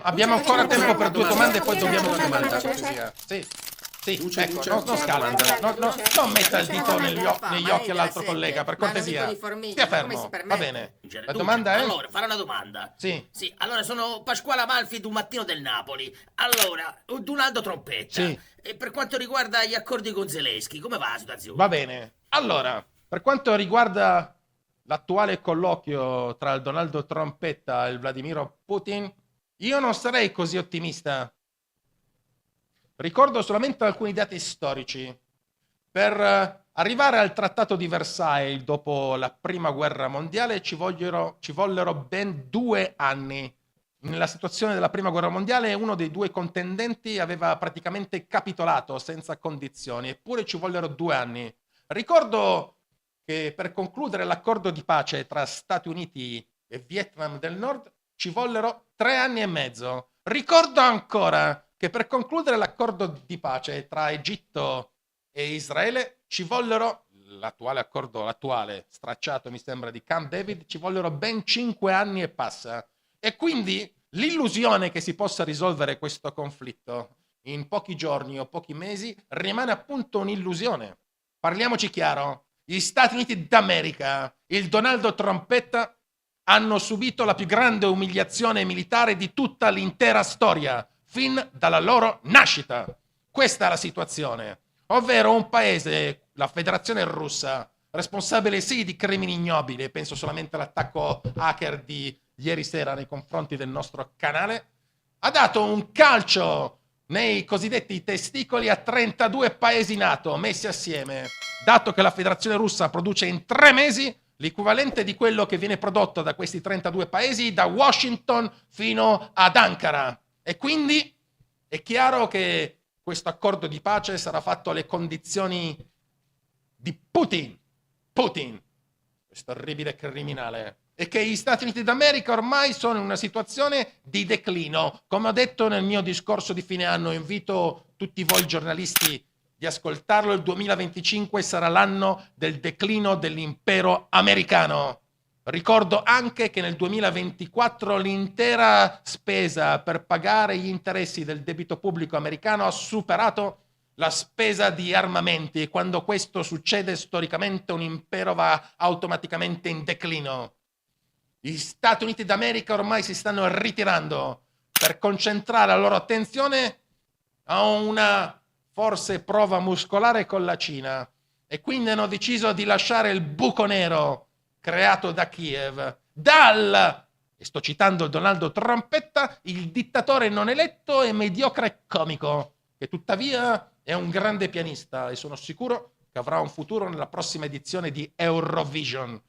Abbiamo ancora tempo per due domande e poi dobbiamo una domanda, cortesia. Sì. Sì, Luce, ecco, luce. non scalanda, non metta il dito negli occhi all'altro collega, per cortesia. Stia fermo, va bene. La domanda è? Allora, farò una domanda. Sì. Sì, allora sono Pasquale Amalfi d'un mattino del Napoli. Allora, Donaldo Trompetta. Sì. E per quanto riguarda gli accordi con Zelensky, come va la situazione? Va bene. Allora, per quanto riguarda l'attuale colloquio tra il Donaldo Trompetta e il Vladimiro Putin, io non sarei così ottimista. Ricordo solamente alcuni dati storici. Per arrivare al Trattato di Versailles dopo la Prima Guerra Mondiale ci vollero ben 2 anni. Nella situazione della Prima Guerra Mondiale uno dei due contendenti aveva praticamente capitolato senza condizioni, eppure ci vollero 2 anni. Ricordo che per concludere l'accordo di pace tra Stati Uniti e Vietnam del Nord ci vollero 3 anni e mezzo. Ricordo ancora che per concludere l'accordo di pace tra Egitto e Israele ci vollero, l'attuale stracciato mi sembra di Camp David, ci vollero ben 5 anni e passa. E quindi l'illusione che si possa risolvere questo conflitto in pochi giorni o pochi mesi rimane appunto un'illusione. Parliamoci chiaro, gli Stati Uniti d'America, il Donaldo Trompetta, hanno subito la più grande umiliazione militare di tutta l'intera storia, fin dalla loro nascita. Questa è la situazione, ovvero un paese, la Federazione Russa, responsabile sì di crimini ignobili, penso solamente all'attacco hacker di ieri sera nei confronti del nostro canale, ha dato un calcio nei cosiddetti testicoli a 32 paesi NATO messi assieme, dato che la Federazione Russa produce in 3 mesi l'equivalente di quello che viene prodotto da questi 32 paesi da Washington fino ad Ankara. E quindi è chiaro che questo accordo di pace sarà fatto alle condizioni di Putin, questo orribile criminale, e che gli Stati Uniti d'America ormai sono in una situazione di declino. Come ho detto nel mio discorso di fine anno, invito tutti voi giornalisti di ascoltarlo, il 2025 sarà l'anno del declino dell'impero americano. Ricordo anche che nel 2024 l'intera spesa per pagare gli interessi del debito pubblico americano ha superato la spesa di armamenti, e quando questo succede storicamente un impero va automaticamente in declino. Gli Stati Uniti d'America ormai si stanno ritirando per concentrare la loro attenzione a una forse prova muscolare con la Cina, e quindi hanno deciso di lasciare il buco nero creato da Kiev, e sto citando Donaldo Trompetta, il dittatore non eletto e mediocre comico, che tuttavia è un grande pianista e sono sicuro che avrà un futuro nella prossima edizione di Eurovision.